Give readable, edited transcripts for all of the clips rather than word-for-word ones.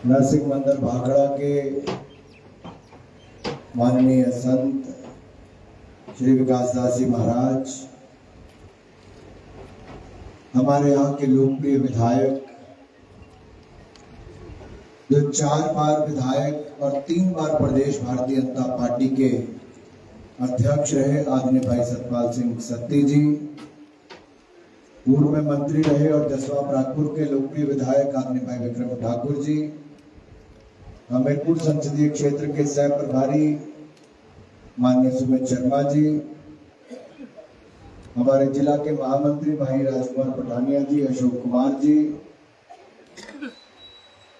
नरसिंह मंदिर भाखड़ा के माननीय संत श्री विकास दास जी महाराज, हमारे यहाँ के लोकप्रिय विधायक जो 4 बार विधायक और 3 बार प्रदेश भारतीय जनता पार्टी के अध्यक्ष रहे आदरणीय भाई सतपाल सिंह सत्ती जी, पूर्व में मंत्री रहे और जसवा प्रागपुर के लोकप्रिय विधायक आदरणीय भाई विक्रम ठाकुर जी, हमीरपुर संसदीय क्षेत्र के सह प्रभारी माननीय सुमित शर्मा जी, हमारे जिला के महामंत्री भाई राजकुमार पठानिया जी, अशोक कुमार जी,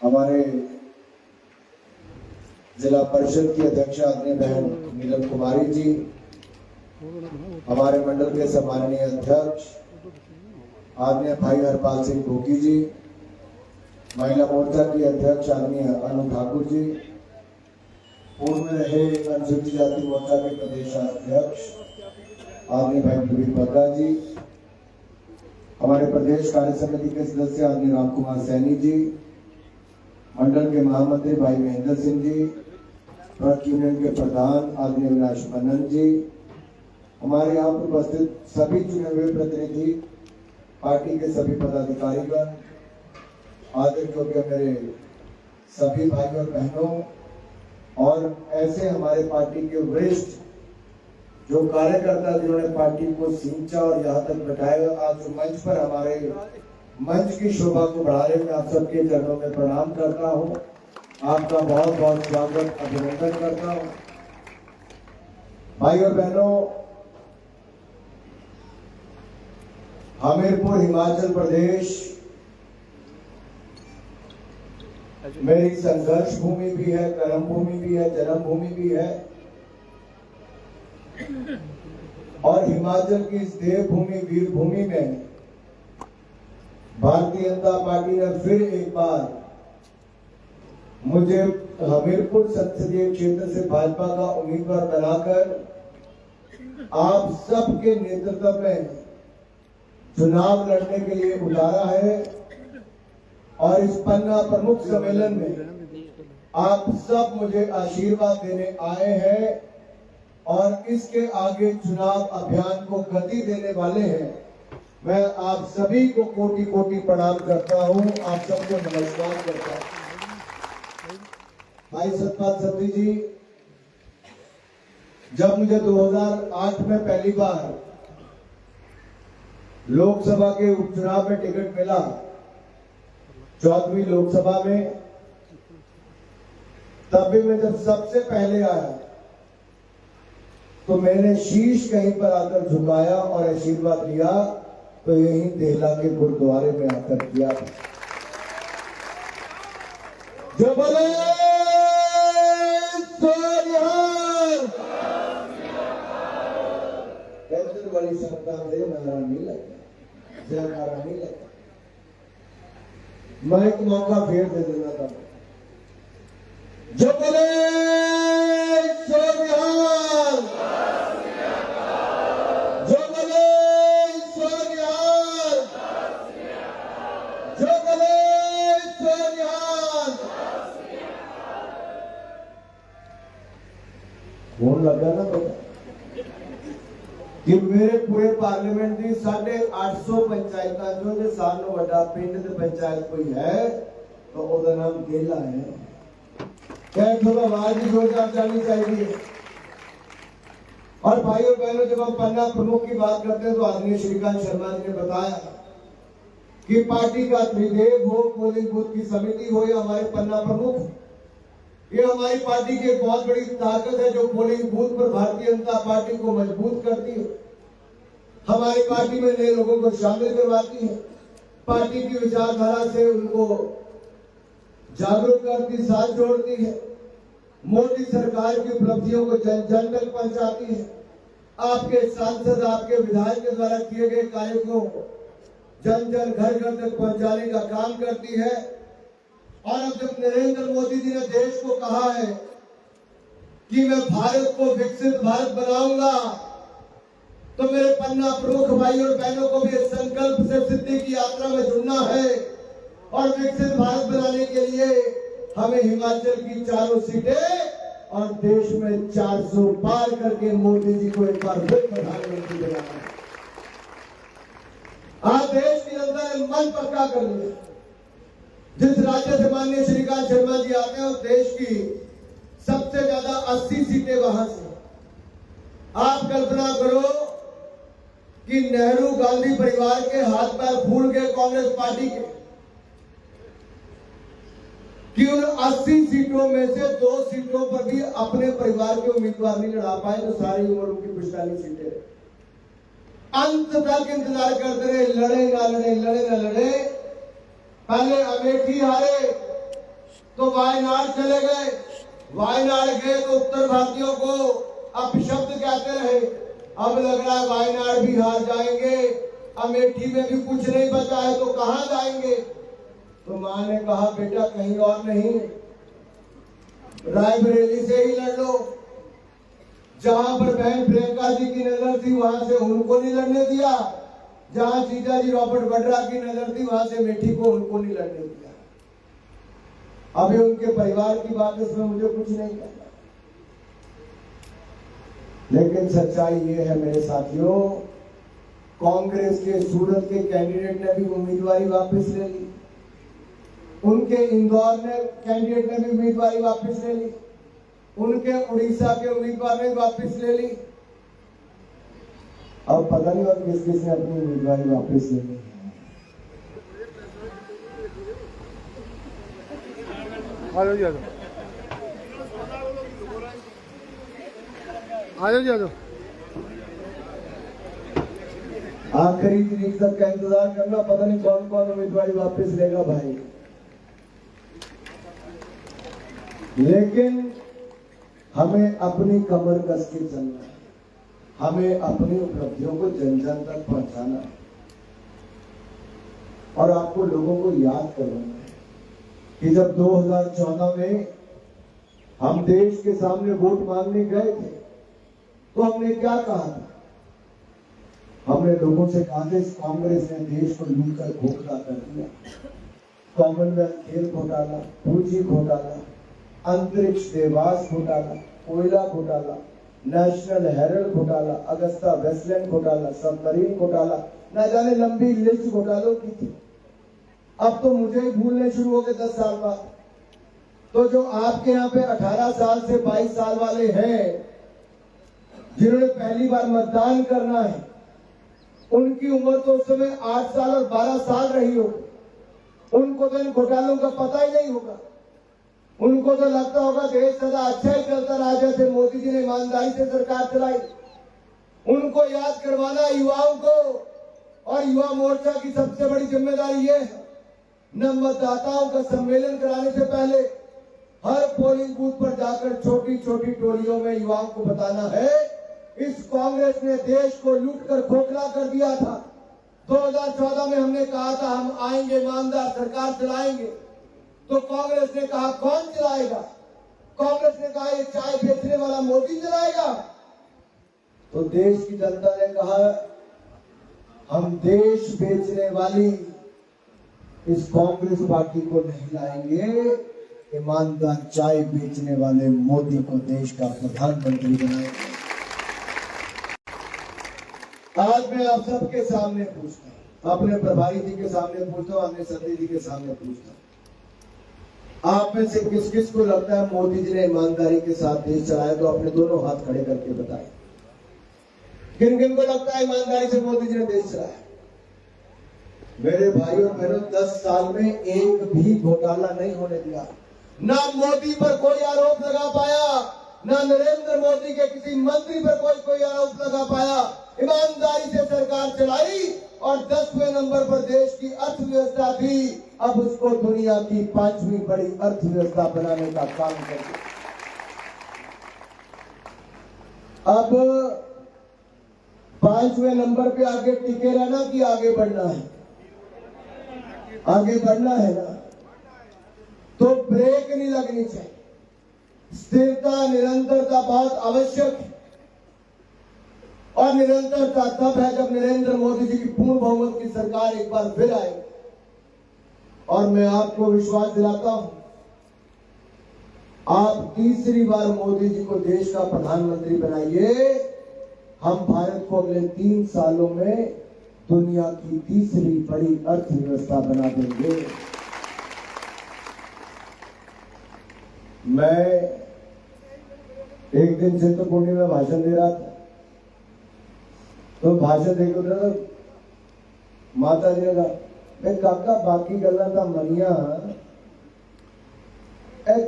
हमारे जिला परिषद की अध्यक्ष आदरणीय बहन नीलम कुमारी जी, हमारे मंडल के सम्माननीय अध्यक्ष आदरणीय भाई हरपाल सिंह भोगी जी, महिला मोर्चा की अध्यक्ष आदरणीय अनु ठाकुर जी, पूर्व में रहे अनुसूचित जाति मोर्चा के प्रदेश अध्यक्ष आदरणीय भाई प्रवीण बत्रा जी, हमारे प्रदेश कार्य समिति के सदस्य आदरणीय राम कुमार सैनी जी, मंडल के महामंत्री भाई महेंद्र सिंह जी, ट्रक यूनियन के प्रधान आदरणीय अविनाश मनन जी, हमारे यहाँ पर उपस्थित सभी चुने हुए प्रतिनिधि, पार्टी के सभी पदाधिकारीगण, आदर योग्य मेरे सभी भाई और बहनों, और ऐसे हमारे पार्टी के वरिष्ठ जो कार्यकर्ता जिन्होंने पार्टी को सींचा और यहाँ तक बैठाया, आज मंच पर हमारे मंच की शोभा को बढ़ाने में आप सबके चरणों में प्रणाम करता हूँ। आपका बहुत बहुत स्वागत, अभिनंदन करता हूँ। भाई और बहनों, हमीरपुर हिमाचल प्रदेश मेरी संघर्ष भूमि भी है, कर्म भूमि भी है, जन्म भूमि भी है, और हिमाचल की इस देवभूमि वीर भूमि में भारतीय जनता पार्टी ने फिर एक बार मुझे हमीरपुर संसदीय क्षेत्र से भाजपा का उम्मीदवार बनाकर आप सबके नेतृत्व में चुनाव लड़ने के लिए उतारा है, और इस पन्ना प्रमुख सम्मेलन में आप सब मुझे आशीर्वाद देने आए हैं और इसके आगे चुनाव अभियान को गति देने वाले हैं। मैं आप सभी को कोटि कोटि प्रणाम करता हूं, आप सबको नमस्कार करता हूं। भाई सतपाल सत्ती जी, जब मुझे 2008 में पहली बार लोकसभा के उपचुनाव में टिकट मिला, 14वीं लोकसभा में, तब भी मैं जब सबसे पहले आया तो मैंने शीश कहीं पर आकर झुकाया और आशीर्वाद लिया तो यही देहला के गुरुद्वारे में आकर किया था। जो बोले बड़ी सत्ता से नारा नहीं लगा, जयकारा नहीं लगा। मैं एक मौका फिर दे देना था। जो बोले सोनिहाल, जो बोले सोनिहाल, जो बोले सोनिहाल। फोन लगा ना बेटा कि मेरे पूरे पार्लियामेंट की 850 पंचायत जो सानों बड़ा पिंड ते पंचायत कोई है तो उसका नाम गेला है। क्या थोड़ा आवाज भी जोरदार जानी चाहिए। और भाई और बहनों, जब हम पन्ना प्रमुख की बात करते हैं तो आदरणीय श्रीकांत शर्मा जी ने बताया कि पार्टी का त्रिदेव हो, पोलिंग बूथ की समिति हो या हमारे पन्ना प्रमुख, ये हमारी पार्टी की एक बहुत बड़ी ताकत है जो पोलिंग बूथ पर भारतीय जनता पार्टी को मजबूत करती है, हमारी पार्टी में नए लोगों को शामिल करवाती है, पार्टी की विचारधारा से उनको जागरूक करती, साथ जोड़ती है, मोदी सरकार की उपलब्धियों को जन जन तक पहुंचाती है, आपके सांसद, आपके विधायक के द्वारा किए गए कार्यों को जन जन घर घर तक पहुंचाने का काम करती है। और अब जब नरेंद्र मोदी जी ने देश को कहा है कि मैं भारत को विकसित भारत बनाऊंगा, तो मेरे पन्ना प्रमुख भाई और बहनों को भी इस संकल्प से सिद्धि की यात्रा में जुड़ना है और विकसित भारत बनाने के लिए हमें हिमाचल की 4 सीटें और देश में 400 पार करके मोदी जी को एक बार फिर प्रधानमंत्री बनाना है। आज देश की जनता ने मन पक्का कर लिया। जिस राज्य से माननीय श्रीकांत शर्मा जी आते हैं उस देश की सबसे ज्यादा 80 सीटें वहां से। आप कल्पना करो कि नेहरू गांधी परिवार के हाथ पैर फूल गए कांग्रेस पार्टी के कि उन 80 सीटों में से 2 सीटों पर भी अपने परिवार के उम्मीदवार नहीं लड़ा पाए, तो सारी उम्र उनकी पिछली सीटें अंत तक इंतजार करते रहे, लड़े ना लड़े, लड़े ना लड़े। पहले अमेठी हारे तो वायनाड चले गए, वायनाड गए तो उत्तर भारतीयों को अपशब्द कहते रहे। अब लग रहा है वायनाड भी हार जाएंगे, अमेठी में भी कुछ नहीं बचा है तो कहां जाएंगे। तो मां ने कहा बेटा कहीं और नहीं, रायबरेली से ही लड़ लो। जहां पर बहन प्रियंका जी की नजर थी वहां से उनको नहीं लड़ने दिया, जहां जीजा जी रॉबर्ट वड्रा की नजर थी वहां से अमेठी को उनको नहीं लड़ने दिया। अभी उनके परिवार की बात इसमें मुझे कुछ नहीं कहना, लेकिन सच्चाई ये है मेरे साथियों, कांग्रेस के सूरत के कैंडिडेट ने भी उम्मीदवारी वापस ले ली, उनके इंदौर ने कैंडिडेट ने भी उम्मीदवारी वापस ले ली, उनके उड़ीसा के उम्मीदवार ने वापस ले ली। अब पता नहीं और किस किस ने अपनी उम्मीदवारी वापस ले ली। आ जाओ जी, आ जाओ। आखिरी तारीख तक का इंतजार करना, पता नहीं कौन कौन उम्मीदवारी वापस लेगा भाई। लेकिन हमें अपनी कमर कस के चलना है, हमें अपनी उपलब्धियों को जन जन तक पहुंचाना है और आपको लोगों को याद करवाना है कि जब 2014 में हम देश के सामने वोट मांगने गए थे तो हमने क्या कहा था। हमने लोगों से कहा था इस कांग्रेस ने देश को लूट कर खोखला कर दिया। कॉमनवेल्थ खेल घोटाला, पूंजी घोटाला, अंतरिक्ष देवास घोटाला, कोयला घोटाला, नेशनल हेरल्ड घोटाला, अगस्ता वेस्टलैंड घोटाला, सबमरीन घोटाला, न जाने लंबी लिस्ट घोटालों की थी। अब तो मुझे ही भूलने शुरू हो गए 10 साल बाद। तो जो आपके यहाँ पे 18 साल से 22 साल वाले हैं जिन्होंने पहली बार मतदान करना है, उनकी उम्र तो उस समय 8 साल और 12 साल रही हो, उनको तो इन घोटालों का पता ही नहीं होगा। उनको तो लगता होगा देश सदा अच्छा ही चलता रहा जैसे मोदी जी ने ईमानदारी से सरकार चलाई। उनको याद करवाना युवाओं को, और युवा मोर्चा की सबसे बड़ी जिम्मेदारी ये है, न मतदाताओं का सम्मेलन कराने से पहले हर पोलिंग बूथ पर जाकर छोटी छोटी टोलियों में युवाओं को बताना है इस कांग्रेस ने देश को लूट कर खोखला कर दिया था। 2014 में हमने कहा था हम आएंगे, ईमानदार सरकार चलाएंगे, तो कांग्रेस ने कहा कौन चलाएगा? कांग्रेस ने कहा ये चाय बेचने वाला मोदी चलाएगा। तो देश की जनता ने कहा हम देश बेचने वाली इस कांग्रेस पार्टी को नहीं लाएंगे, ईमानदार चाय बेचने वाले मोदी को देश का प्रधानमंत्री बनाएंगे। आज मैं आप सबके सामने पूछता हूं, अपने प्रभारी जी के सामने पूछता हूं, अपने सती जी के सामने पूछता हूं, आप में से किस किस को लगता है मोदी जी ने ईमानदारी के साथ देश चलाया? तो अपने दोनों हाथ खड़े करके बताएं, किन किन को लगता है ईमानदारी से मोदी जी ने देश चलाया? मेरे भाई और बहनों, 10 साल में एक भी घोटाला नहीं होने दिया। ना मोदी पर कोई आरोप लगा पाया, ना नरेंद्र मोदी के किसी मंत्री पर कोई आरोप लगा पाया। ईमानदारी से सरकार चलाई और 10वें नंबर पर देश की अर्थव्यवस्था थी, अब उसको दुनिया की 5वीं बड़ी अर्थव्यवस्था बनाने का काम करती। अब 5वें नंबर पे आगे टिके रहना कि आगे बढ़ना है? आगे बढ़ना है ना, तो ब्रेक नहीं लगनी चाहिए। स्थिरता, निरंतरता बहुत आवश्यक है, और निरंतरता तब है जब नरेंद्र मोदी जी की पूर्ण बहुमत की सरकार एक बार फिर आए। और मैं आपको विश्वास दिलाता हूं आप तीसरी बार मोदी जी को देश का प्रधानमंत्री बनाइए। हम भारत को अगले 3 सालों में दुनिया की तीसरी बड़ी अर्थव्यवस्था बना देंगे। मैं एक दिन चिंतपूर्णी में भाषण दे रहा था, तो भाषण देख रहा था, माता जी ने कहा, मैं काका बाकी गल्ला था मनिया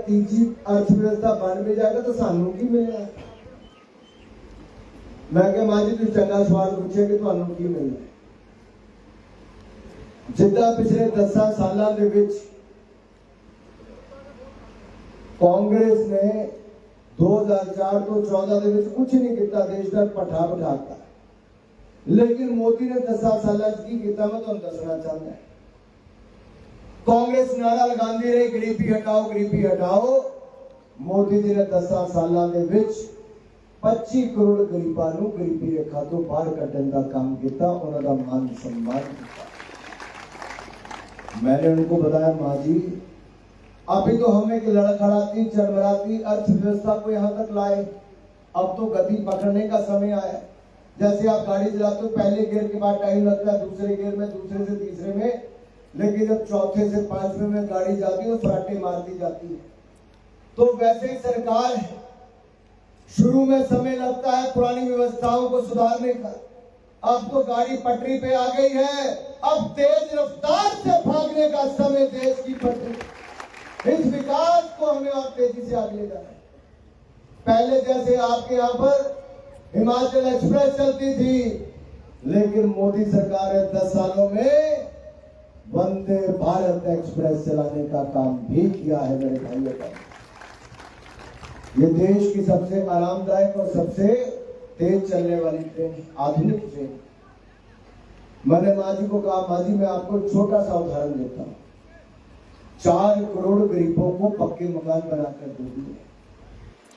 तीजी अर्थव्यवस्था बन भी जाएगा तो सानू की मिलना। मैं क्या मां जी तुम चंगा सवाल पूछे कि ਤੁਹਾਨੂੰ ਕੀ ਮਿਲਣਾ। जिद्दां पिछले 10 सालों ਦੇ ਵਿੱਚ कांग्रेस ने 2004 तो 14 ਦੇ ਵਿੱਚ कुछ नहीं किया, देश का पठा बिठाता, लेकिन मोदी ने 10 सालों की किया मैं ਤੁਹਾਨੂੰ ਦੱਸਣਾ ਚਾਹੁੰਦਾ। कांग्रेस नारा लगाती रही गरीबी हटाओ गरीबी हटाओ। मोदी जी ने 10 सालों के विच 25 करोड़ गरीबों को गरीबी रेखा तो बाहर कढ़ने का काम किया, उन्होंने मान सम्मान किया। मैंने उनको बताया माँ जी अभी तो हम एक लड़खड़ाती चरमराती अर्थव्यवस्था को यहाँ तक लाए, अब तो गति पकड़ने का समय आया। जैसे आप गाड़ी चलाते हो पहले गियर के बाद टाइम लगता है, दूसरे गियर में, दूसरे से तीसरे में, लेकिन जब चौथे से 5वें में गाड़ी जाती है तो फराटे मारती जाती है। तो वैसे ही सरकार है, शुरू में समय लगता है पुरानी व्यवस्थाओं को सुधारने का। अब तो गाड़ी पटरी पे आ गई है, अब तेज रफ्तार से भागने का समय देश की पटरी। इस विकास को हमें और तेजी से आगे ले जाना है। पहले जैसे आपके यहाँ पर हिमाचल एक्सप्रेस चलती थी, लेकिन मोदी सरकार ने 10 सालों में वंदे भारत एक्सप्रेस चलाने का काम भी किया है। मेरे भाइयों का ये देश की सबसे आरामदायक और सबसे तेज चलने वाली ट्रेन, आधुनिक ट्रेन। मैंने माँ जी को कहा माँ जी मैं आपको छोटा सा उदाहरण देता हूँ, 4 करोड़ गरीबों को पक्के मकान बनाकर दे दिए,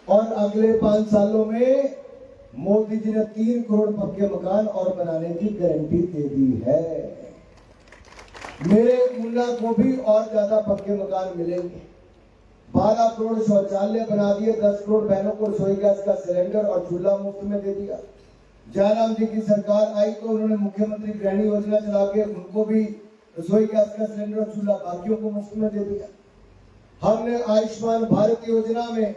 और अगले 5 सालों में मोदी जी ने 3 करोड़ पक्के मकान और बनाने की गारंटी दे दी है। मेरे मुन्ना को भी और ज्यादा पक्के मकान मिलेंगे। 12 करोड़ शौचालय बना दिए, 10 करोड़ बहनों को रसोई गैस का सिलेंडर और चूल्हा मुफ्त में दे दिया। जयराम जी की सरकार आई तो उन्होंने मुख्यमंत्री गृहिणी योजना चला के उनको भी रसोई गैस का सिलेंडर और चूल्हा बाकियों को मुफ्त में दे दिया। हमने आयुष्मान भारत योजना में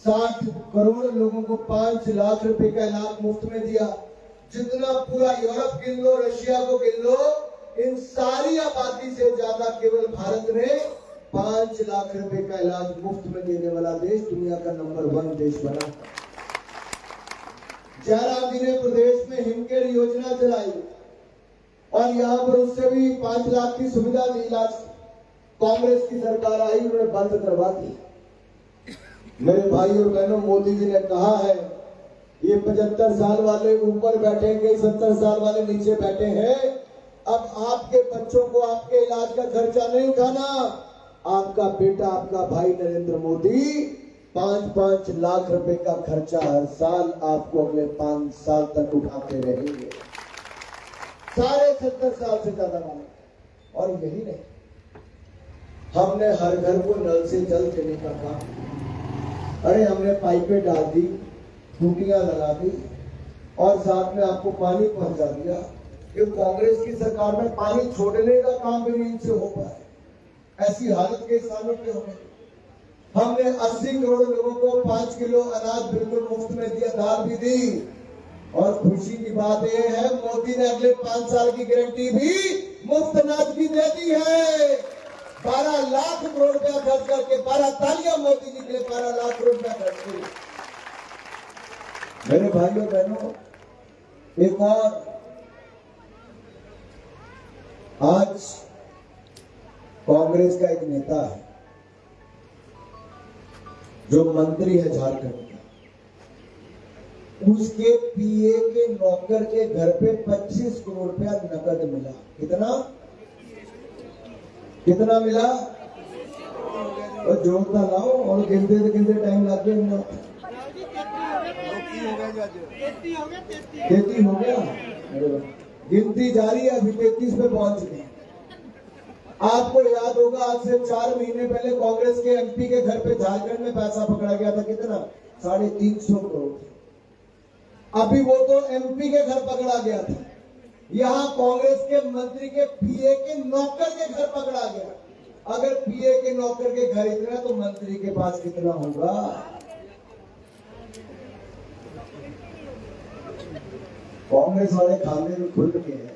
60 करोड़ लोगों को 5 लाख रुपए का इलाज मुफ्त में दिया। जितना पूरा यूरोप गिन लो, रशिया को गिन लो, इन सारी आबादी से ज्यादा केवल भारत ने 5 लाख रुपए का इलाज मुफ्त में देने वाला देश दुनिया का नंबर 1 देश बना। जयराम जी ने प्रदेश में हिमकेयर योजना चलाई और यहाँ पर उससे भी 5 लाख की सुविधा दी इलाज। कांग्रेस की सरकार आई, उन्होंने बंद करवा दी। मेरे भाई और बहनों, मोदी जी ने कहा है ये 75 साल वाले ऊपर बैठेंगे, 70 साल वाले नीचे बैठे हैं। अब आपके बच्चों को आपके इलाज का खर्चा नहीं उठाना, आपका बेटा आपका भाई नरेंद्र मोदी 5-5 लाख रुपए का खर्चा हर साल आपको अगले 5 साल तक उठाते रहेंगे, सारे 70 साल से ज्यादा वाले। और यही नहीं, हमने हर घर को नल से जल देने का काम, अरे हमने पाइपें डाल दी, टूटियां लगा दी और साथ में आपको पानी पहुंचा दिया। ये कांग्रेस की सरकार में पानी छोड़ने का काम भी नहीं इनसे हो पाया। ऐसी हालत के सालों पे हो गए। हमने 80 करोड़ लोगों को 5 किलो अनाज बिल्कुल मुफ्त में दिया, दाल भी दी। और खुशी की बात यह है मोदी ने अगले 5 साल की गारंटी भी मुफ्त अनाज की दे दी है। 12 लाख करोड़ रुपया खर्च करके, 12 तालियां मोदी जी के लिए, 12 लाख करोड़ रुपया खर्च किए। मेरे भाइयों बहनों, एक और आज कांग्रेस का एक नेता है जो मंत्री है झारखंड का, उसके पीए के नौकर के घर पे 25 करोड़ रुपया नकद मिला। कितना मिला? और जोड़ता लाओ और गिनते टाइम लग गया। 33 हो गया, गिनती जारी है, अभी 33 पे पहुंच गए। आपको याद होगा आज से 4 महीने पहले कांग्रेस के एमपी के घर पे झारखंड में पैसा पकड़ा गया था, कितना? 350 करोड़। अभी वो तो एमपी के घर पकड़ा गया था, यहाँ कांग्रेस के मंत्री के पीए के नौकर के घर पकड़ा गया। अगर पीए के नौकर के घर इतना तो मंत्री के पास कितना होगा? कांग्रेस वाले खाने में खुल के हैं।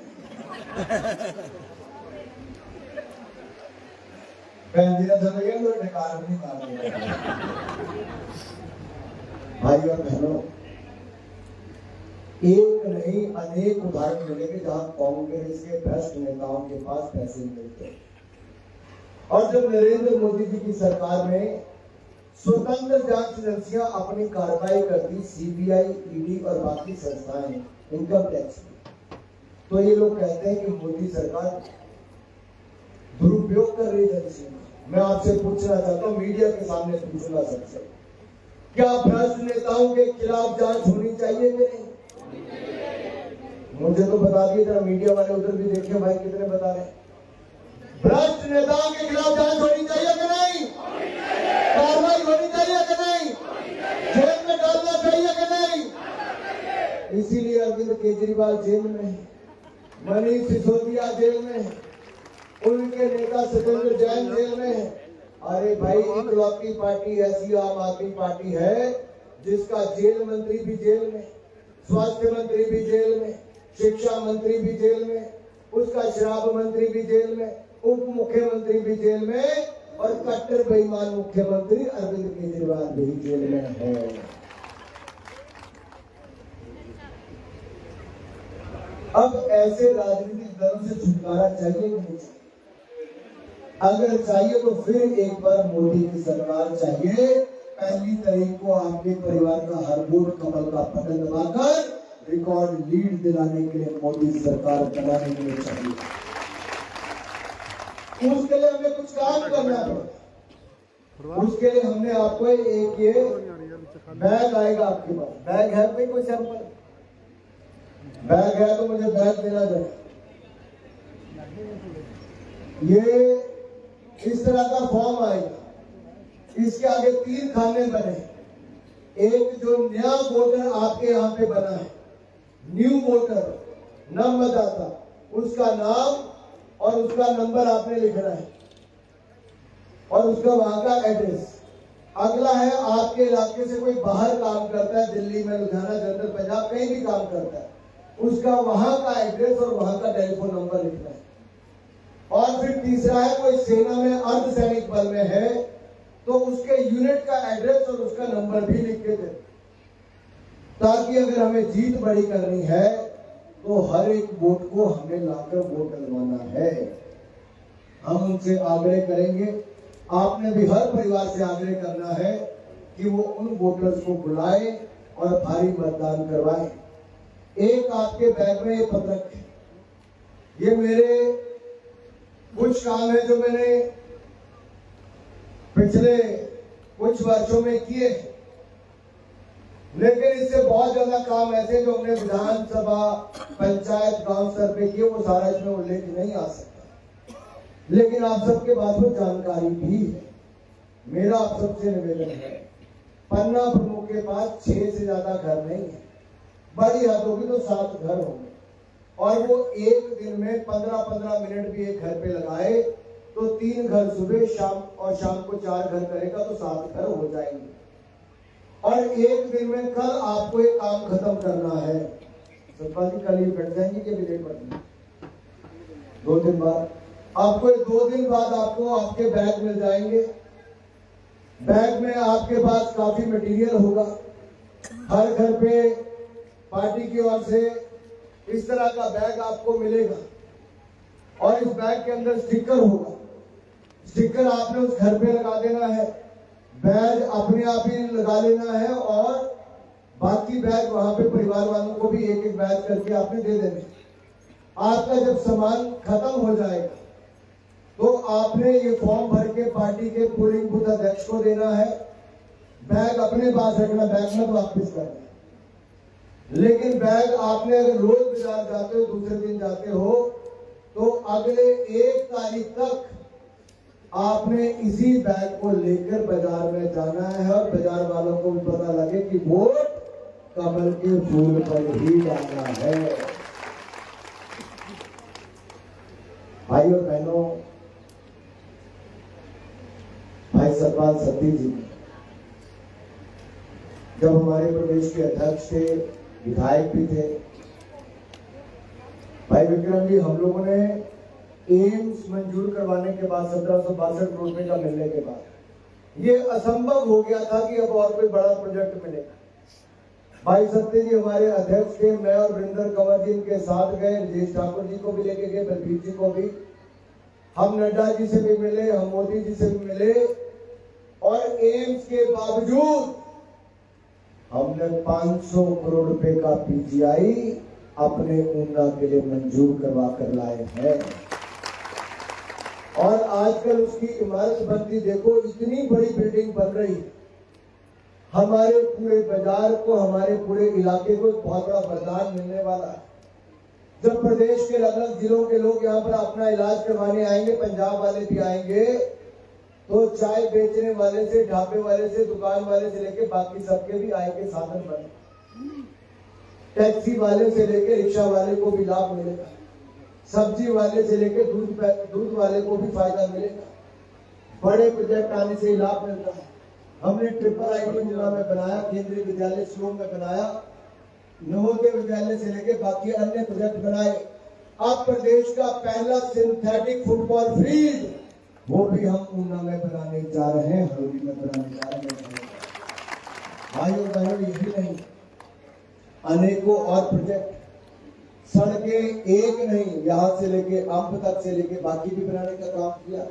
भाई और बहनों, एक नहीं अनेक उदाहरण मिलेंगे जहां कांग्रेस के भ्रष्ट नेताओं के पास पैसे मिलते हैं। और जब नरेंद्र मोदी जी की सरकार में स्वतंत्र जांच एजेंसियां अपनी कार्रवाई करती, सीबीआई, ईडी और बाकी संस्थाएं, इनकम टैक्स की, तो ये लोग कहते हैं कि मोदी सरकार दुरुपयोग कर रही है एजेंसियों का। मैं आपसे पूछना चाहता हूं, मीडिया के सामने पूछना सबसे, क्या भ्रष्ट नेताओं के खिलाफ जांच होनी चाहिए कि नहीं? मुझे तो बता दिए, जरा मीडिया वाले उधर भी देखिए भाई कितने बता रहे हैं। भ्रष्ट नेताओं के खिलाफ जांच होनी चाहिए कि नहीं? कार्रवाई होनी चाहिए कि नहीं? जेल में डालना चाहिए कि नहीं? इसीलिए अरविंद केजरीवाल जेल में है, मनीष सिसोदिया जेल में है, उनके नेता सत्येंद्र जैन जेल में है। अरे भाई, इकलौती पार्टी ऐसी आम आदमी पार्टी है जिसका जेल मंत्री भी जेल में, स्वास्थ्य मंत्री भी जेल में, शिक्षा मंत्री भी जेल में, उसका शराब मंत्री भी जेल में, उप मुख्यमंत्री भी जेल में, और कट्टर बेईमान मुख्यमंत्री अरविंद केजरीवाल भी जेल में है। अब ऐसे राजनीतिक दलों से छुटकारा चाहिए कि नहीं? अगर चाहिए तो फिर एक बार मोदी की सरकार चाहिए। 1 तारीख को आपके परिवार का हर वोट कमल का बटन दबाकर रिकॉर्ड लीड दिलाने के लिए मोदी सरकार बनाने के लिए चाहिए। उसके लिए हमें कुछ काम करना पड़ेगा। उसके लिए हमने आपको एक ये बैग आएगा आपके पास। बैग है भाई? कोई सैंपल बैग है तो मुझे बैग देना चाहिए। ये इस तरह का फॉर्म आएगा, इसके आगे 3 खाने बने। एक जो नया वोटर आपके यहाँ पे बना है, न्यू वोटर, नवमतदाता, उसका नाम और उसका नंबर आपने लिखना है और उसका वहां का एड्रेस। अगला है, आपके इलाके से कोई बाहर काम करता है, दिल्ली में, लुधियाना, जलंधर, पंजाब, कहीं भी काम करता है, उसका वहां का एड्रेस और वहां का टेलीफोन नंबर लिखना है। और फिर तीसरा है, कोई सेना में, अर्धसैनिक बल में है तो उसके यूनिट का एड्रेस और उसका नंबर भी लिख के दे, ताकि अगर हमें जीत बड़ी करनी है तो हर एक वोट को हमें लाकर वोट डलवाना है। हम उनसे आग्रह करेंगे, आपने भी हर परिवार से आग्रह करना है कि वो उन वोटर्स को बुलाए और भारी मतदान करवाए। एक आपके बैग में ये पत्रक है, ये मेरे कुछ काम है जो मैंने पिछले कुछ वर्षों में किए, लेकिन इससे बहुत ज्यादा काम ऐसे जो हमने विधानसभा, पंचायत, गांव स्तर पे किए, वो सारा इसमें उल्लेख नहीं आ सकता, लेकिन आप सबके पास वो जानकारी भी है। मेरा आप सबसे निवेदन है, पन्ना प्रमुख के पास 6 से ज्यादा घर नहीं है, बड़ी हद होगी तो 7 घर होंगे, और वो एक दिन में 15-15 मिनट भी एक घर पे लगाए तो 3 घर सुबह, शाम और शाम को 4 घर करेगा तो 7 घर हो जाएंगे। और एक दिन में कल आपको एक काम खत्म करना है, कल ही बैठ जाएंगे कि विजय पड़ना 2 दिन बाद, आपको 2 दिन बाद आपको आपके बैग मिल जाएंगे। बैग में आपके पास काफी मटेरियल होगा, हर घर पे पार्टी की ओर से इस तरह का बैग आपको मिलेगा, और इस बैग के अंदर स्टिकर होगा। स्टिकर आपने उस घर पे लगा देना है, बैग अपने आप ही लगा लेना है, और बाकी बैग वहां पे परिवार वालों को भी एक एक बैग करके आपने दे देने। आपका जब सामान खत्म हो जाएगा तो आपने ये फॉर्म भर के पार्टी के पोलिंग बूथ अध्यक्ष को देना है। बैग अपने पास रखना, बैग मत वापस करना। लेकिन बैग आपने अगर रोज बाजार जाते हो, दूसरे दिन जाते हो, तो अगले 1 तारीख तक आपने इसी बैग को लेकर बाजार में जाना है और बाजार वालों को भी पता लगे कि वोट कमल के फूल पर ही डालना है। भाई और बहनों, भाई सतपाल सत्ती जी जब हमारे प्रदेश के अध्यक्ष थे, विधायक भी थे, भाई विक्रम जी, हम लोगों ने एम्स मंजूर करवाने के बाद 1762 करोड़ रुपए का मिलने के बाद ये असंभव हो गया था कि अब और कोई बड़ा प्रोजेक्ट मिलेगा। भाई सत्ती जी हमारे अध्यक्ष थे, मैं और वरिंदर कंवर जी इनके साथ गए, राजेश ठाकुर जी को भी लेके गए, बलबीर जी को भी, हम नड्डा जी से भी मिले, हम मोदी जी से भी मिले, और एम्स के बावजूद हमने 500 करोड़ रुपए का पीजीआई अपने ऊना के लिए मंजूर करवा कर लाए हैं। और आजकल उसकी इमारत बनती देखो, इतनी बड़ी बिल्डिंग बन रही है, हमारे पूरे बाजार को, हमारे पूरे इलाके को एक बहुत बड़ा वरदान मिलने वाला है। जब प्रदेश के अलग अलग जिलों के लोग यहाँ पर अपना इलाज करवाने आएंगे, पंजाब वाले भी आएंगे, तो चाय बेचने वाले से, ढाबे वाले से, दुकान वाले से लेके बाकी सबके भी आय के साधन बने। टैक्सी वाले से लेके रिक्शा वाले को भी लाभ मिलेगा, सब्जी वाले से लेके दूध वाले को भी फायदा मिलेगा। बड़े प्रोजेक्ट आने से लाभ मिलता है। हमने ट्रिपल आईटी ऊना में बनाया, केंद्रीय विद्यालय स्कूल में बनाया, नवोदय विद्यालय से लेके बाकी अन्य प्रोजेक्ट बनाए। अब प्रदेश का पहला सिंथेटिक फुटबॉल फील्ड वो भी हम ऊना में बनाने जा रहे हैं, हल्दी में बनाने जा रहे हैं। भाइयों बहनों, यही नहीं, अनेकों और प्रोजेक्ट, सड़कें एक नहीं, यहाँ से लेके अंब तक से लेके बाकी भी बनाने का काम किया।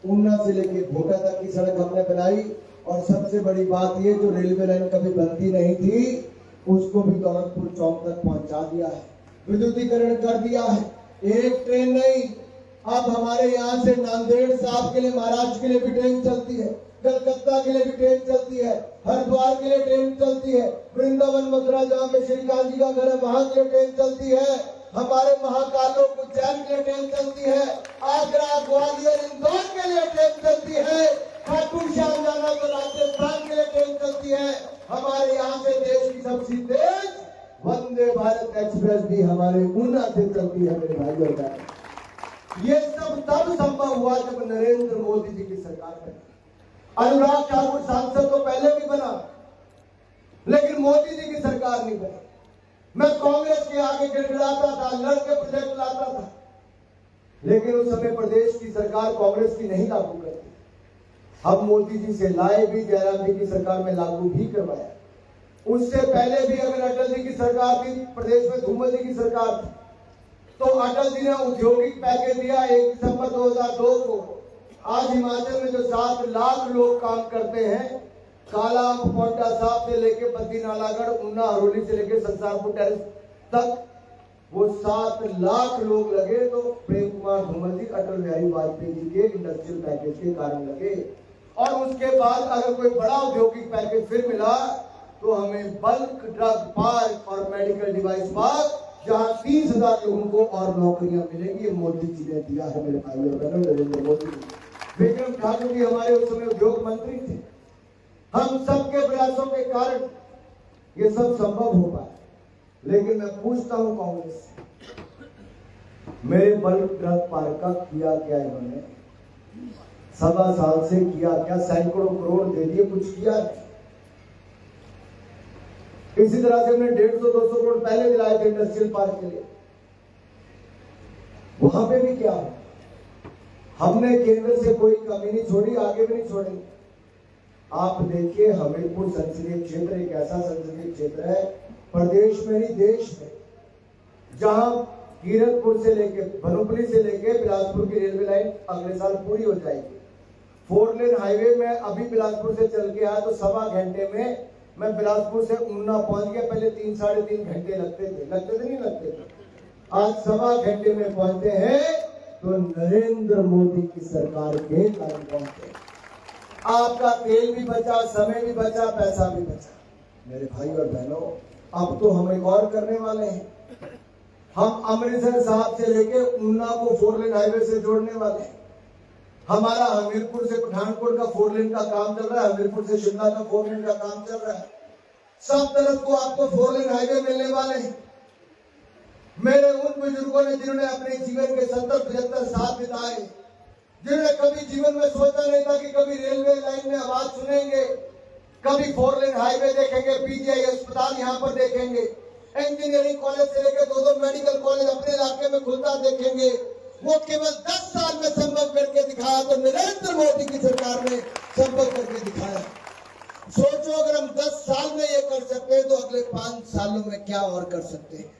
ऊना से लेके भोटा तक की सड़क हमने बनाई, और सबसे बड़ी बात ये, जो रेलवे लाइन कभी बनती नहीं थी उसको भी दौलतपुर चौक तक पहुंचा दिया है, विद्युतीकरण कर दिया है। एक ट्रेन नहीं, अब हमारे यहाँ से नांदेड़ साहब के लिए, महाराष्ट्र के लिए भी ट्रेन चलती है, कलकत्ता के लिए भी ट्रेन चलती है, हरिद्वार के लिए ट्रेन चलती है, वृंदावन मथुरा जहाँ पे श्रीकांत जी का घर है वहां के लिए ट्रेन चलती है, हमारे महाकालों उज्जैन के लिए ट्रेन चलती है, आगरा, ग्वालियर, इंदौर के लिए ट्रेन चलती है, खाटू श्याम जाना तो राजस्थान के लिए ट्रेन चलती है। हमारे यहाँ से देश की सबसे तेज वंदे भारत एक्सप्रेस भी हमारे ऊना से चलती है। मेरे भाइयों और बहनों, ये सब तब संभव हुआ जब नरेंद्र मोदी जी की सरकार बनी। अनुराग ठाकुर सांसद तो पहले भी बना, लेकिन मोदी जी की सरकार नहीं बनी। मैं कांग्रेस के आगे गिड़गिड़ाता था, लड़के प्रोजेक्ट लाता था, लेकिन उस समय प्रदेश की सरकार कांग्रेस की नहीं लागू करती। हम मोदी जी से लाए भी, जयराम जी की सरकार में लागू भी करवाया। उससे पहले भी अगर अटल जी की सरकार थी, प्रदेश में धूमल जी की सरकार थी, तो अटल जी ने औद्योगिक पैकेज दिया 1 दिसंबर 2002 को। आज हिमाचल में जो 7 लाख लोग काम करते हैं, काला पोंटा साहब से लेके बद्दी नालागढ़, ऊना, हरोली से लेके संसारपुर टेरिस तक, वो 7 लाख लोग लगे तो प्रेम कुमार धूमल जी, अटल बिहारी वाजपेयी जी के इंडस्ट्रियल पैकेज के कारण लगे। और उसके बाद अगर कोई बड़ा औद्योगिक पैकेज फिर मिला तो हमें बल्क ड्रग पार्क और मेडिकल डिवाइस पार्क, जहां 30,000 लोगों को और नौकरियां मिलेंगी, मोदी जी ने दिया है। मेरे भाई और बहनों, नरेंद्र मोदी जी, विक्रम ठाकुर जी हमारे उस समय उद्योग मंत्री थे। हम सबके प्रयासों के कारण ये सब संभव हो पाया। लेकिन मैं पूछता हूं कांग्रेस से, मेरे बल्क ड्रग पार्क का किया क्या इन्होंने? 1.25 साल से किया क्या? सैकड़ों करोड़ दे दिए, कुछ किया नहीं। इसी तरह से हमने 150-200 करोड़ पहले दिलाए थे इंडस्ट्रियल पार्क के लिए, वहां पे भी क्या हो? हमने केंद्र से कोई कमी नहीं छोड़ी, आगे भी नहीं छोड़ी। आप देखिए, हमीरपुर संसदीय क्षेत्र एक ऐसा संसदीय क्षेत्र है प्रदेश में नहीं देश में, जहां कीरतपुर से लेके, भनोपली से लेके बिलासपुर की रेलवे लाइन अगले साल पूरी हो जाएगी। 4 लेन हाईवे में अभी बिलासपुर से चल के आया तो 1.25 घंटे में मैं बिलासपुर से ऊना पहुंच गया। पहले 3-3.5 घंटे लगते थे नहीं लगते थे। आज 1.25 घंटे में पहुंचते हैं, तो नरेंद्र मोदी की सरकार के कारण पहुंचते। आपका तेल भी बचा, समय भी बचा, पैसा भी बचा। मेरे भाई और बहनों, अब तो हम एक और करने वाले हैं। हम अमृतसर साहब से लेके ऊना को 4 लेन हाईवे से जोड़ने वाले हैं। हमारा हमीरपुर से पठानकोट का 4 लेन का काम चल रहा है, हमीरपुर से शिमला का 4 लेन का काम चल रहा है। सब तरफ को आपको 4 लेन हाईवे मिलने वाले हैं। मेरे उन बुजुर्गों ने जिन्होंने अपने जीवन के 70-75 साल बिताए, जिन्होंने कभी जीवन में सोचा नहीं था कि कभी रेलवे लाइन में आवाज सुनेंगे, कभी 4 लेन हाईवे देखेंगे, पीजीआई अस्पताल यहाँ पर देखेंगे, इंजीनियरिंग कॉलेज से लेकर 2-2 मेडिकल कॉलेज अपने इलाके में खुलता देखेंगे। वो केवल 10 साल में संभव करके दिखाया, तो नरेंद्र मोदी की सरकार ने संभव करके दिखाया। सोचो अगर हम 10 साल में ये कर सकते हैं तो अगले 5 सालों में क्या और कर सकते हैं।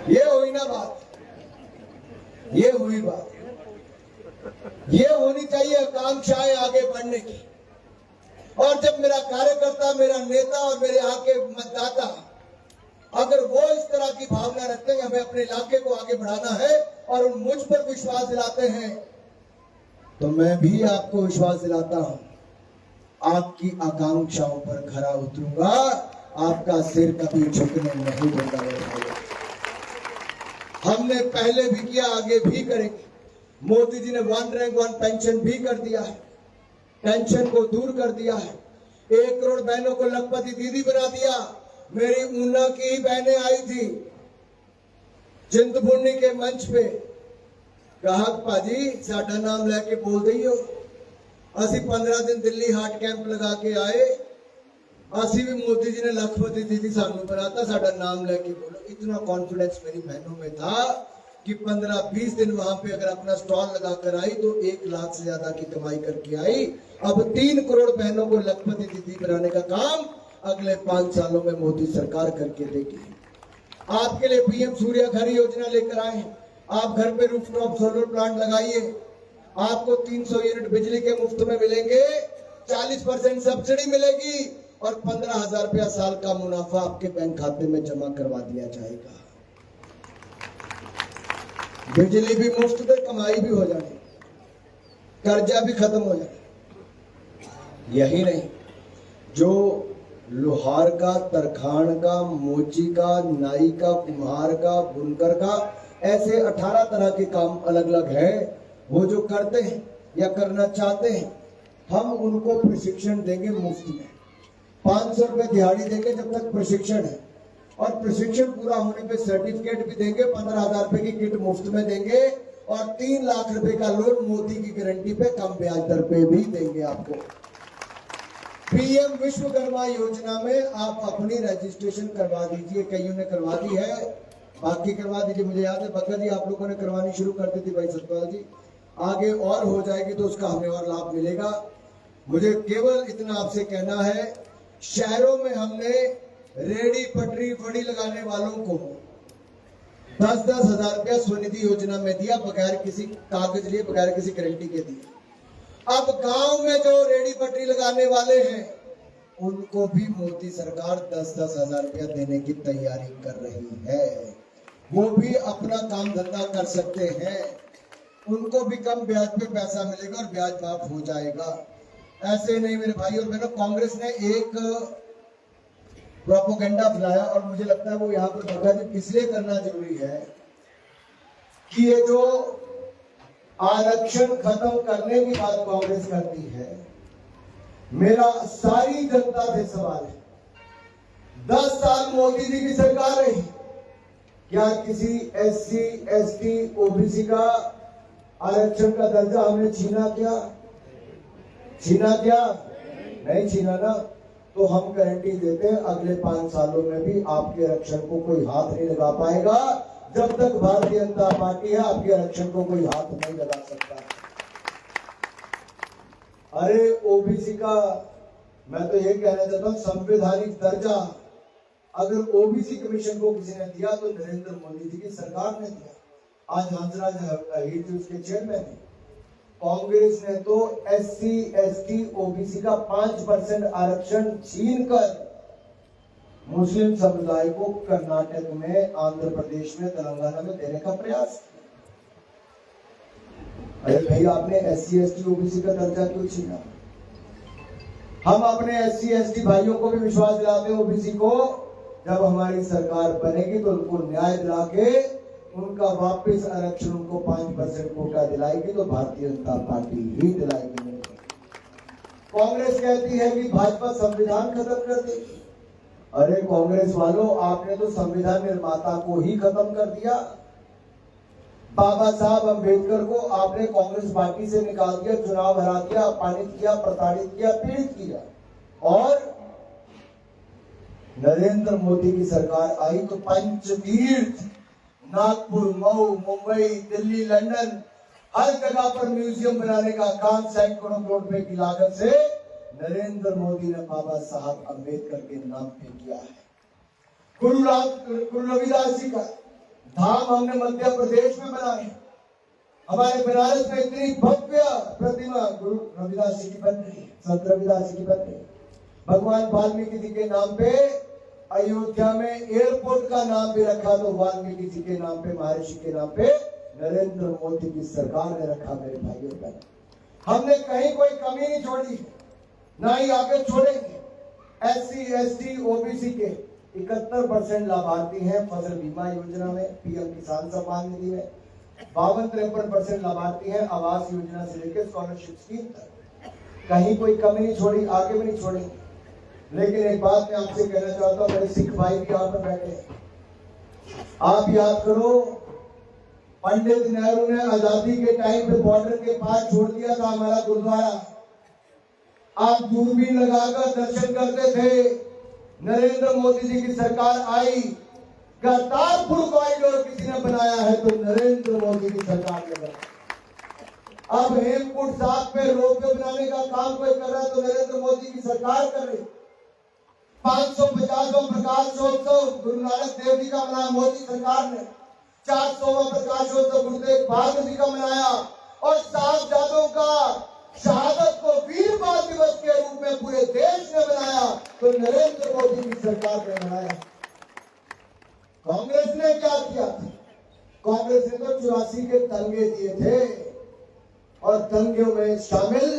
ये हुई ना बात, ये हुई बात। ये होनी चाहिए आकांक्षाएं आगे बढ़ने की। और जब मेरा कार्यकर्ता, मेरा नेता और मेरे यहाँ के मतदाता अगर वो इस तरह की भावना रखते हैं, हमें अपने इलाके को आगे बढ़ाना है और मुझ पर विश्वास दिलाते हैं, तो मैं भी आपको विश्वास दिलाता हूं, आपकी आकांक्षाओं पर खरा उतरूंगा, आपका सिर कभी झुकने नहीं दूंगा। हमने पहले भी किया, आगे भी करेंगे। मोदी जी ने 1 रैंक 1 पेंशन भी कर दिया है, टेंशन को दूर कर दिया है। 1 करोड़ बहनों को लखपति दीदी बना दिया। मेरी ऊना की ही बहनें आई थी चिंतपूर्णी के मंच पे, कहा पाजी साडा नाम लेके बोल दियो, असी 15 दिन दिल्ली हार्ट कैंप लगा के आए, असी भी मोदी जी ने लखपति दीदी सानू बनाता, साडा नाम लेके बोलो। इतना कॉन्फिडेंस मेरी बहनों में था कि 15-20 दिन वहां पे अगर अपना स्टॉल लगा कर आई तो 1 लाख से ज्यादा की कमाई करके आई। अब 3 करोड़ बहनों को लखपति दीदी बनाने का काम अगले 5 सालों में मोदी सरकार करके देगी। आपके लिए पीएम सूर्य घर योजना लेकर आए हैं। आप घर पे रूफटॉप सोलर प्लांट लगाइए, आपको 300 यूनिट बिजली के मुफ्त में मिलेंगे, 40% सब्सिडी मिलेगी और 15,000 रुपया साल का मुनाफा आपके बैंक खाते में जमा करवा दिया जाएगा। बिजली भी मुफ्त पे, कमाई भी हो जाएगी, कर्जा भी खत्म हो जाएगा। यही नहीं, जो लोहार का, तरखान का, मोची का, नाई का, कुम्हार का, बुनकर का, ऐसे 18 तरह के काम अलग अलग है। वो जो करते हैं या करना चाहते हैं, हम उनको प्रशिक्षण देंगे मुफ्त में। 500 रुपए दिहाड़ी देंगे जब तक प्रशिक्षण है, और प्रशिक्षण पूरा होने पे सर्टिफिकेट भी देंगे। 15,000 रुपए की किट मुफ्त में देंगे और 3 लाख रुपए का लोन मोदी की गारंटी पे कम ब्याज दर पे भी देंगे आपको। पीएम विश्वकर्मा योजना में आप अपनी रजिस्ट्रेशन करवा दीजिए, कईयों ने करवा दी है, बाकी करवा दीजिए। मुझे याद है बक्का जी आप लोगों ने करवानी शुरू कर दी थी, भाई सतपाल जी, आगे और हो जाएगी तो उसका हमें और लाभ मिलेगा। मुझे केवल इतना आपसे कहना है, शहरों में हमने रेडी पटरी फड़ी लगाने वालों को 10-10 हजार रुपया स्वनिधि योजना में दिया, बगैर किसी कागज लिए, बगैर किसी गारंटी के दिए। अब गांव में जो रेडी पटरी लगाने वाले हैं, उनको भी मोदी सरकार 10-10 हजार रुपया देने की तैयारी कर रही है। वो भी अपना काम धंधा कर सकते हैं, उनको भी कम ब्याज पे पैसा मिलेगा और ब्याज माफ हो जाएगा। ऐसे नहीं मेरे भाई और बहनों, कांग्रेस ने एक प्रोपोगेंडा फैलाया और मुझे लगता है वो यहाँ पर बता जी इसलिए करना जरूरी है कि ये जो आरक्षण खत्म करने की बात कांग्रेस करती है, मेरा सारी जनता से सवाल है, 10 साल मोदी जी की सरकार रही, क्या किसी SC, ST, OBC का आरक्षण का दर्जा हमने छीना क्या? छीना क्या? नहीं छीना ना। तो हम गारंटी देते हैं अगले 5 सालों में भी आपके आरक्षण को कोई हाथ नहीं लगा पाएगा। जब तक भारतीय जनता पार्टी है, आपके आरक्षण को कोई हाथ नहीं लगा सकता। अरे OBC का मैं तो ये कहना चाहता हूं, संवैधानिक दर्जा अगर OBC कमीशन को किसी ने दिया तो नरेंद्र मोदी जी की सरकार ने दिया। आज हंसराज अहीर जी उसके चेयरमैन है। कांग्रेस ने तो SC, ST, OBC का 5% आरक्षण छीनकर मुस्लिम समुदाय को कर्नाटक में, आंध्र प्रदेश में, तेलंगाना में देने का प्रयास। अरे भाई आपने SC, ST, OBC का दर्जा क्यों छीना? हम अपने SC, ST भाइयों को भी विश्वास दिलाते हैं, OBC को, जब हमारी सरकार बनेगी तो उनको न्याय दिला के उनका वापस आरक्षण उनको 5% कोटा दिलाएगी, तो भारतीय जनता पार्टी ही दिलाएगी। कांग्रेस कहती है कि भाजपा संविधान खत्म कर देगी। अरे कांग्रेस वालों, आपने तो संविधान निर्माता को ही खत्म कर दिया। बाबा साहब अंबेडकर को आपने कांग्रेस पार्टी से निकाल दिया, चुनाव हरा दिया, अपमानित किया, प्रताड़ित किया, पीड़ित किया। और नरेंद्र मोदी की सरकार आई तो पंचतीर्थ, नागपुर, मऊ, मुंबई, दिल्ली, लंदन, हर जगह पर म्यूजियम बनाने का काम सैकड़ों करोड़ रुपए की लागत से नरेंद्र मोदी ने बाबा साहब अंबेडकर के नाम पे किया है। गुरु रविदास जी का धाम हमने मध्य प्रदेश में बनाए। हमारे बनारस में इतनी भव्य प्रतिमा गुरु रविदास जी की बन रही है, संत रविदास जी की बन रही है। भगवान वाल्मीकि जी के नाम पे अयोध्या में एयरपोर्ट का नाम भी रखा, तो वाल्मीकि जी के नाम पे, महर्षि के नाम पे नरेंद्र मोदी की सरकार ने रखा। मेरे भाइयों बहन, हमने कहीं कोई कमी नहीं छोड़ी, ना ही आगे छोड़ेंगे। SC, ST, OBC के 71% लाभार्थी हैं फसल बीमा योजना में, PM किसान सम्मान निधि में। 52-53% लाभार्थी हैं आवास योजना से लेकर स्कॉलरशिप स्कीम तक। कहीं कोई कमी नहीं छोड़ी, आगे भी नहीं छोड़ेंगे। लेकिन एक बात मैं आपसे कहना चाहता हूँ, मेरे सिख भाई भी यहाँ पर बैठे हैं। आप याद करो, पंडित नेहरू ने आजादी के टाइम पे बॉर्डर के पास छोड़ दिया था हमारा गुरुद्वारा। आप दूरबीन लगाकर दर्शन करते थे। नरेंद्र मोदी जी की सरकार आई, करतारपुर कॉरिडोर किसी ने बनाया है तो नरेंद्र मोदी की सरकार ने बनाया। अब हेमकुंड साहब पे रोपवे बनाने का काम कोई कर रहा है तो नरेंद्र मोदी की सरकार कर रही। 550वां प्रकाशोत्सव गुरु नानक देव जी का मनाया मोदी सरकार ने। 400वां प्रकाशोत्सव गुरु तेग बहादुर जी का मनाया। और साहबजादों का शहादत को वीर बाल दिवस के रूप में पूरे देश ने बनाया तो नरेंद्र मोदी की सरकार ने बनाया। कांग्रेस ने क्या किया? कांग्रेस ने तो 84 के दंगे दिए थे और दंगों में शामिल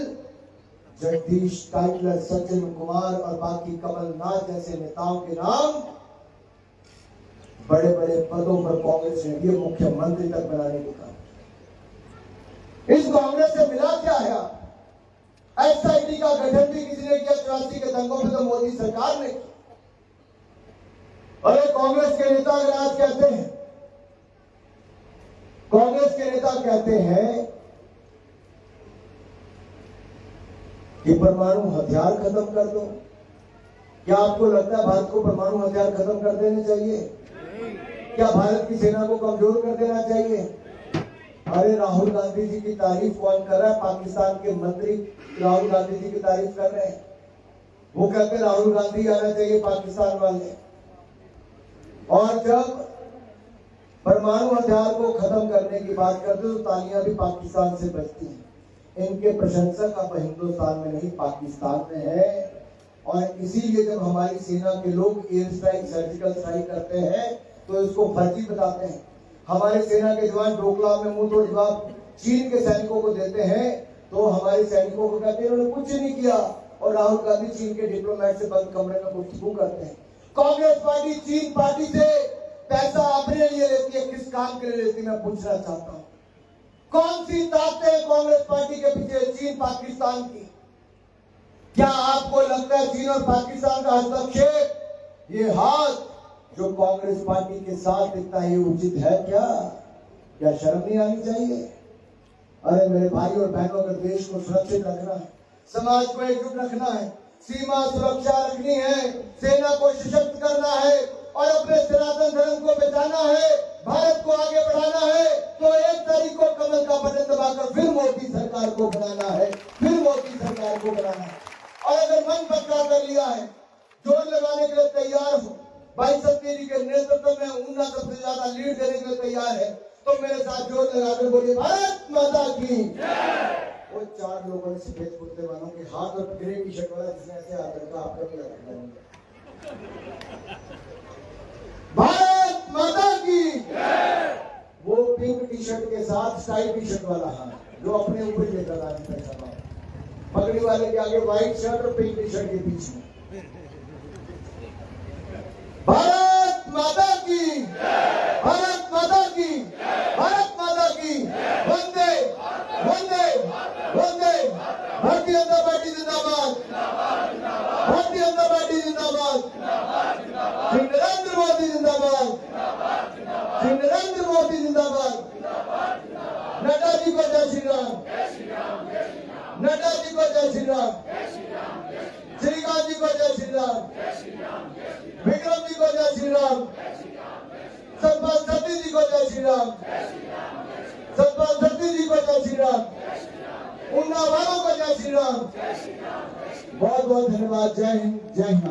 जगदीश टाइटलर, सचिन कुमार और बाकी कमलनाथ जैसे नेताओं के नाम बड़े बड़े पदों पर कांग्रेस ने दिए, मुख्यमंत्री तक बनाने के काम। इस कांग्रेस से मिला क्या है? SIT का गठन भी किसी ने किया 84 के दंगों में तो मोदी सरकार ने किया। अरे कांग्रेस के नेता अगर आज कहते हैं, कांग्रेस के नेता कहते हैं कि परमाणु हथियार खत्म कर दो, क्या आपको लगता है भारत को परमाणु हथियार खत्म कर देने चाहिए? क्या भारत की सेना को कमजोर कर देना चाहिए? अरे राहुल गांधी जी की तारीफ कौन कर रहा है? पाकिस्तान के मंत्री राहुल गांधी जी की तारीफ कर रहे हैं। वो कहते हैं राहुल गांधी आना चाहिए पाकिस्तान वाले। और जब परमाणु हथियार को खत्म करने की बात करते तो तालियां भी पाकिस्तान से बजती हैं। इनके प्रशंसक अब हिंदुस्तान में नहीं पाकिस्तान में है। और इसीलिए जब हमारी सेना के लोग एयर स्ट्राइक, सर्जिकल स्ट्राइक करते हैं तो इसको फर्जी बताते हैं। हमारे सेना के जवान डोकला में मुंह तोड़ जवाब चीन के सैनिकों को देते हैं तो हमारे सैनिकों को कहते हैं उन्होंने कुछ नहीं किया। और राहुल गांधी चीन के डिप्लोमेट से बंद कमरे में गुफ्तगू करते हैं। कांग्रेस पार्टी चीन पार्टी से पैसा अपने लिए लेती है, किस काम के लिए लेती है? मैं पूछना चाहता हूं, कौन सी ताकतें हैं कांग्रेस पार्टी के पीछे? चीन पाकिस्तान की। क्या आपको लगता है चीन और पाकिस्तान का हस्तक्षेप, ये हाथ जो कांग्रेस पार्टी के साथ दिखता है, ये उचित है क्या? क्या शर्म नहीं आनी चाहिए? अरे मेरे भाई और बहनों, अगर देश को सुरक्षित रखना है, समाज को एकजुट रखना है, सीमा सुरक्षा रखनी है, सेना को सशक्त करना है और अपने सनातन धर्म को बचाना है, भारत को आगे बढ़ाना है, तो 1 तारीख को कमल का बटन दबाकर फिर मोदी सरकार को बनाना है, फिर मोदी सरकार को बनाना है। और अगर मन पक्का कर लिया है, जोर लगाने के लिए तैयार हो, भाई सत्य जी के नेतृत्व में उनका सबसे ज्यादा लीड देने के लिए तैयार है, तो मेरे साथ जोर लगाकर बोलिए भारत माता की। वो 4 लोगों ने सफेद कुर्ते वालों के हाथ और ग्रे टी शर्ट वाला जिसने ऐसे हाथ रखा, आपका भी रखा। भारत माता की। वो पिंक टी शर्ट के साथ स्काई टी शर्ट वाला हाथ जो अपने ऊपर लेकर पैसा पगड़ी वाले के आगे व्हाइट शर्ट और पिंक टी शर्ट के बीच में भारत माता की, भारत माता की, भारत माता की, वंदे वंदे वंदे। भारतीय जनता पार्टी जिंदाबाद, भारतीय जनता पार्टी जिंदाबाद, श्री नरेंद्र मोदी जिंदाबाद, श्री नरेंद्र मोदी जिंदाबाद। नड्डा जी को जय श्री राम, नड्डा जी को जय श्री राम, श्रीकांत जी को जय श्री राम, विक्रम जी को जय श्री राम, सतपाल सत्ती जी को जय श्री राम, सतपाल सत्ती जी को जय श्री राम, उन्ना वालों को जय श्री राम। बहुत बहुत धन्यवाद। जय हिंद, जय हिंद।